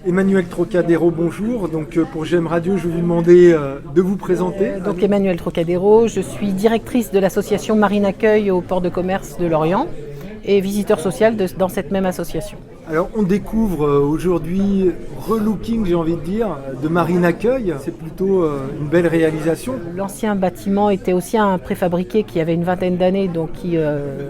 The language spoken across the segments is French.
Emmanuel Trocadéro, bonjour. Donc pour GEM Radio, je vais vous demander de vous présenter. Donc Emmanuel Trocadéro, je suis directrice de l'association Marine Accueil au port de commerce de Lorient et visiteur social dans cette même association. Alors on découvre aujourd'hui relooking, j'ai envie de dire, de Marine Accueil. C'est plutôt une belle réalisation. L'ancien bâtiment était aussi un préfabriqué qui avait une vingtaine d'années, donc qui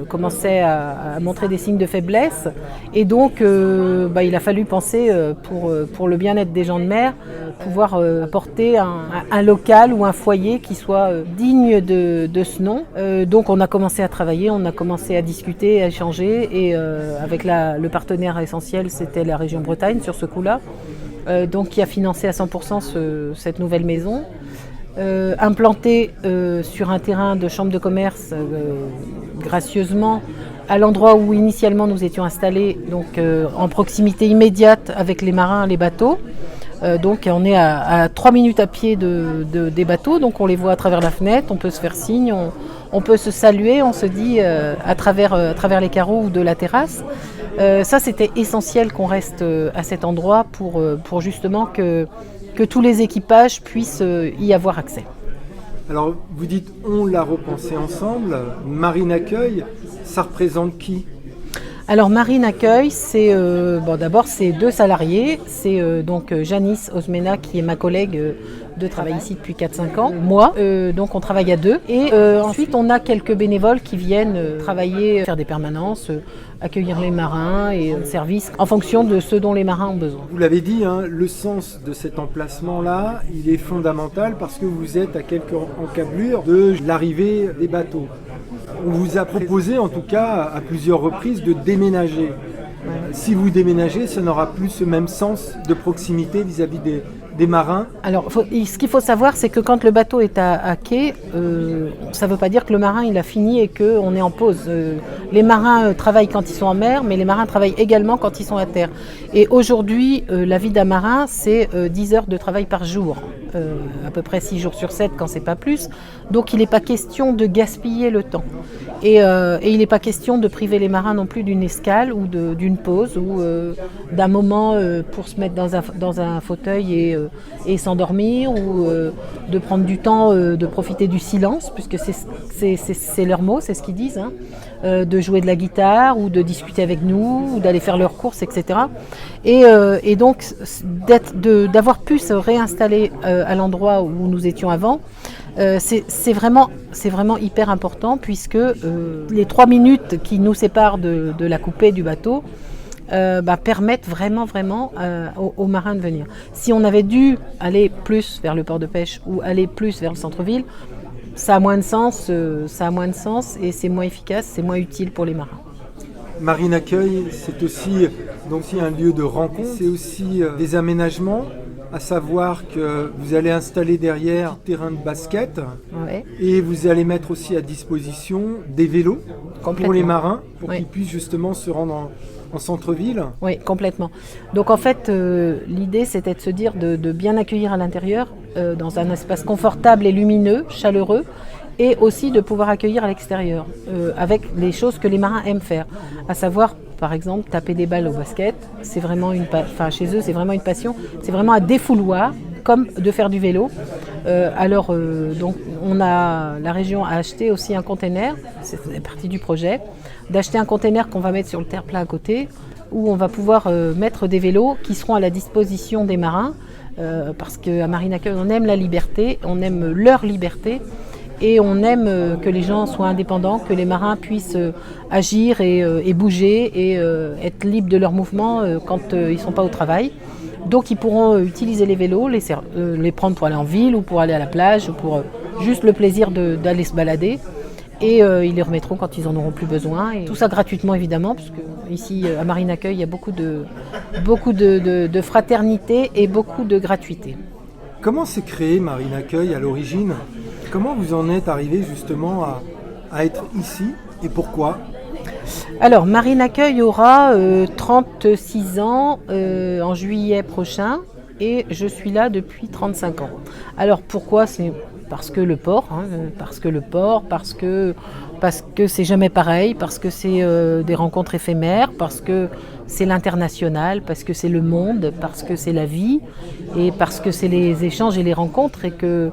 commençait à montrer des signes de faiblesse. Et donc il a fallu penser pour le bien-être des gens de mer, pouvoir apporter un local ou un foyer qui soit digne de ce nom. Donc on a commencé à travailler, on a commencé à discuter, à échanger et avec le partenaire essentiel, c'était la région Bretagne sur ce coup-là, donc qui a financé à 100% cette nouvelle maison, implantée sur un terrain de chambre de commerce gracieusement à l'endroit où initialement nous étions installés, donc en proximité immédiate avec les marins, les bateaux. Donc on est à 3 minutes à pied des bateaux, donc on les voit à travers la fenêtre, on peut se faire signe, on peut se saluer, on se dit à travers les carreaux ou de la terrasse. Ça c'était essentiel qu'on reste à cet endroit pour justement que tous les équipages puissent y avoir accès. Alors vous dites on l'a repensé ensemble, Marine Accueil, ça représente qui ? Alors Marine Accueil, c'est d'abord c'est 2 salariés, c'est donc Janice Osmena qui est ma collègue de travail ici depuis 4-5 ans, moi, donc on travaille à 2 et ensuite on a quelques bénévoles qui viennent travailler, faire des permanences, accueillir les marins et services en fonction de ce dont les marins ont besoin. Vous l'avez dit, le sens de cet emplacement-là, il est fondamental parce que vous êtes à quelques encablures de l'arrivée des bateaux. On vous a proposé en tout cas à plusieurs reprises de déménager. Si vous déménagez, ça n'aura plus ce même sens de proximité vis-à-vis des marins. Alors, ce qu'il faut savoir, c'est que quand le bateau est à quai, ça ne veut pas dire que le marin il a fini et qu'on est en pause. Les marins travaillent quand ils sont en mer, mais les marins travaillent également quand ils sont à terre. Et aujourd'hui, la vie d'un marin, c'est 10 heures de travail par jour, à peu près 6 jours sur 7 quand c'est pas plus. Donc, il n'est pas question de gaspiller le temps. Et il n'est pas question de priver les marins non plus d'une escale ou d'une pause ou d'un moment pour se mettre dans un fauteuil et s'endormir ou de prendre du temps, de profiter du silence, puisque c'est leur mot, c'est ce qu'ils disent, de jouer de la guitare ou de discuter avec nous ou d'aller faire leurs courses, etc. Et donc d'avoir pu se réinstaller à l'endroit où nous étions avant, c'est vraiment hyper important puisque les 3 minutes qui nous séparent de la coupée du bateau permettent vraiment aux marins de venir. Si on avait dû aller plus vers le port de pêche ou aller plus vers le centre-ville, ça a moins de sens et c'est moins efficace, c'est moins utile pour les marins. Marine Accueil, c'est aussi un lieu de rencontre, c'est aussi des aménagements, à savoir que vous allez installer derrière un terrain de basket et vous allez mettre aussi à disposition des vélos pour les marins, pour qu'ils puissent justement se rendre en centre-ville. Oui, complètement. Donc en fait, l'idée c'était de se dire de bien accueillir à l'intérieur, dans un espace confortable et lumineux, chaleureux, et aussi de pouvoir accueillir à l'extérieur, avec les choses que les marins aiment faire, à savoir par exemple taper des balles au basket, c'est vraiment chez eux c'est vraiment une passion, c'est vraiment un défouloir, comme de faire du vélo. Donc la région a acheté aussi un container, c'est partie du projet, d'acheter un container qu'on va mettre sur le terre-plein à côté, où on va pouvoir mettre des vélos qui seront à la disposition des marins, parce qu'à Marine Accueil on aime la liberté, on aime leur liberté, et on aime que les gens soient indépendants, que les marins puissent agir et bouger et être libres de leurs mouvements quand ils ne sont pas au travail. Donc ils pourront utiliser les vélos, les prendre pour aller en ville ou pour aller à la plage ou pour juste le plaisir d'aller se balader. Et ils les remettront quand ils en auront plus besoin. Et tout ça gratuitement évidemment, parce que ici à Marine Accueil il y a beaucoup de fraternité et beaucoup de gratuité. Comment s'est créé Marine Accueil à l'origine ? Comment vous en êtes arrivé justement à être ici et pourquoi ? Alors Marine Accueil aura 36 ans en juillet prochain et je suis là depuis 35 ans. Alors pourquoi ? C'est parce que le port, parce parce que c'est jamais pareil, parce que c'est des rencontres éphémères, parce que c'est l'international, parce que c'est le monde, parce que c'est la vie, et parce que c'est les échanges et les rencontres, et que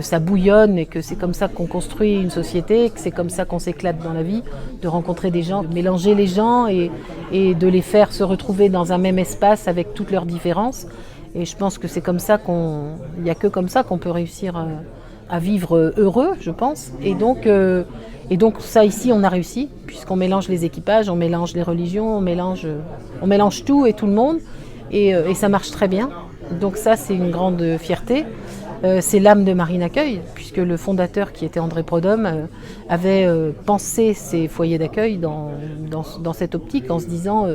ça bouillonne, et que c'est comme ça qu'on construit une société, que c'est comme ça qu'on s'éclate dans la vie, de rencontrer des gens, de mélanger les gens et de les faire se retrouver dans un même espace avec toutes leurs différences. Et je pense que c'est comme ça il n'y a que comme ça qu'on peut réussir à vivre heureux, je pense. Et donc ça ici, on a réussi, puisqu'on mélange les équipages, on mélange les religions, on mélange tout et tout le monde, et ça marche très bien. Donc ça, c'est une grande fierté. C'est l'âme de Marine Accueil, puisque le fondateur, qui était André Prodhomme, avait pensé ces foyers d'accueil dans cette optique, en se disant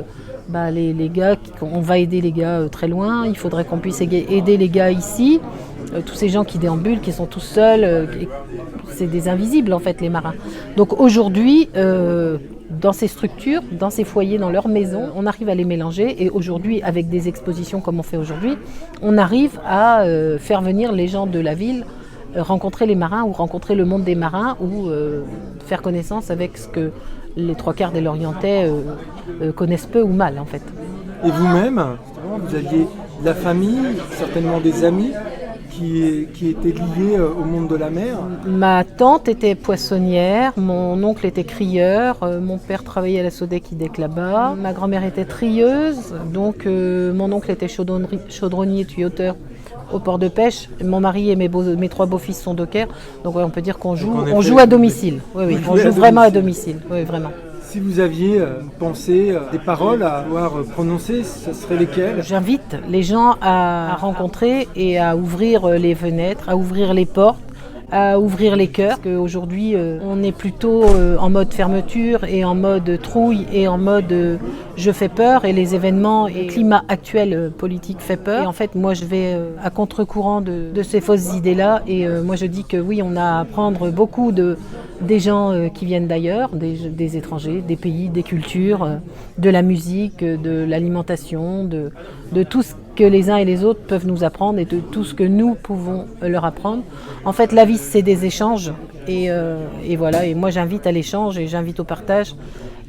les gars, on va aider les gars très loin, il faudrait qu'on puisse aider les gars ici, tous ces gens qui déambulent, qui sont tous seuls, c'est des invisibles en fait, les marins. Donc aujourd'hui, dans ces structures, dans ces foyers, dans leurs maisons, on arrive à les mélanger, et aujourd'hui, avec des expositions comme on fait aujourd'hui, on arrive à faire venir les gens de la ville rencontrer les marins, ou rencontrer le monde des marins, ou faire connaissance avec ce que les trois quarts des Lorientais connaissent peu ou mal en fait. Et vous-même, vous aviez de la famille, certainement des amis qui étaient liés au monde de la mer? Ma tante était poissonnière, mon oncle était crieur, mon père travaillait à la Sodec-Idec là-bas, ma grand-mère était trieuse, donc mon oncle était chaudronnier, tuyauteur au port de pêche. Mon mari et mes trois beaux-fils sont dockers, donc on peut dire qu'on joue à domicile. Oui, on joue vraiment à domicile, oui, vraiment. Si vous aviez pensé des paroles à avoir prononcées, ce seraient lesquelles? J'invite les gens à rencontrer et à ouvrir les fenêtres, à ouvrir les portes, à ouvrir les cœurs. Parce qu'aujourd'hui, on est plutôt en mode fermeture et en mode trouille et en mode je fais peur, et les événements et le climat actuel politique fait peur. Et en fait, moi, je vais à contre-courant de ces fausses idées-là, et moi, je dis que oui, on a à apprendre beaucoup des gens qui viennent d'ailleurs, des étrangers, des pays, des cultures, de la musique, de l'alimentation, de tout ce que les uns et les autres peuvent nous apprendre, et de tout ce que nous pouvons leur apprendre. En fait, la vie, c'est des échanges, et voilà. Et moi, j'invite à l'échange et j'invite au partage.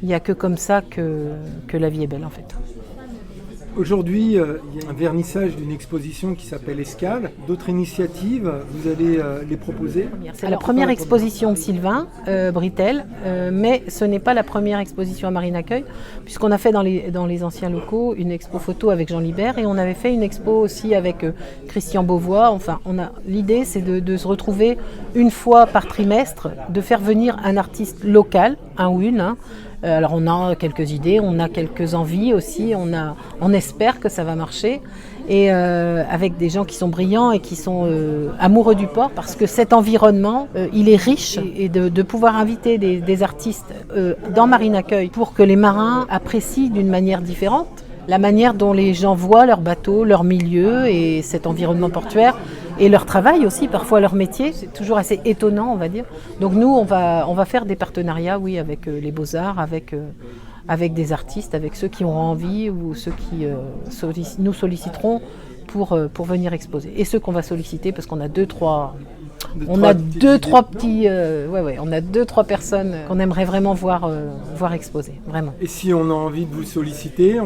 Il n'y a que comme ça que la vie est belle, en fait. Aujourd'hui, il y a un vernissage d'une exposition qui s'appelle Escale. D'autres initiatives, vous allez les proposer? C'est la première exposition de Sylvain Britel, mais ce n'est pas la première exposition à Marine Accueil, puisqu'on a fait dans les anciens locaux une expo photo avec Jean Libert, et on avait fait une expo aussi avec Christian Beauvois. Enfin, l'idée, c'est de se retrouver une fois par trimestre, de faire venir un artiste local, un ou une. Alors on a quelques idées, on a quelques envies aussi, on espère que ça va marcher, et avec des gens qui sont brillants et qui sont amoureux du port, parce que cet environnement, il est riche, et de pouvoir inviter des artistes dans Marine Accueil pour que les marins apprécient d'une manière différente la manière dont les gens voient leur bateau, leur milieu et cet environnement portuaire, et leur travail aussi, parfois leur métier. C'est toujours assez étonnant, on va dire. Donc nous, on va faire des partenariats, oui, avec les Beaux-Arts, avec des artistes, avec ceux qui auront envie, ou ceux qui nous solliciteront pour venir exposer. Et ceux qu'on va solliciter, parce qu'on a deux, trois personnes qu'on aimerait vraiment voir exposer, vraiment. Et si on a envie de vous solliciter,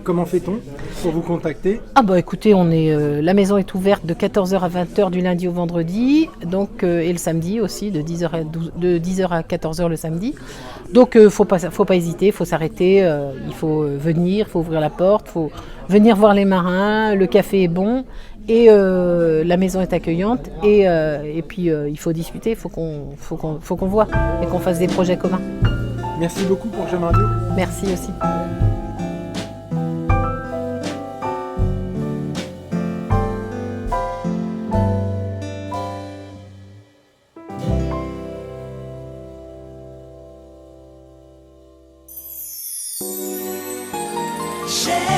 comment fait-on pour vous contacter? Écoutez, la maison est ouverte de 14h à 20h du lundi au vendredi, donc, et le samedi aussi, de 10h à 14h le samedi. Donc faut pas hésiter, il faut s'arrêter, il faut venir, il faut ouvrir la porte, il faut venir voir les marins, le café est bon, et la maison est accueillante, et puis il faut discuter, il faut qu'on voit et qu'on fasse des projets communs. Merci beaucoup pour J'aime Radio. Merci aussi. J'aime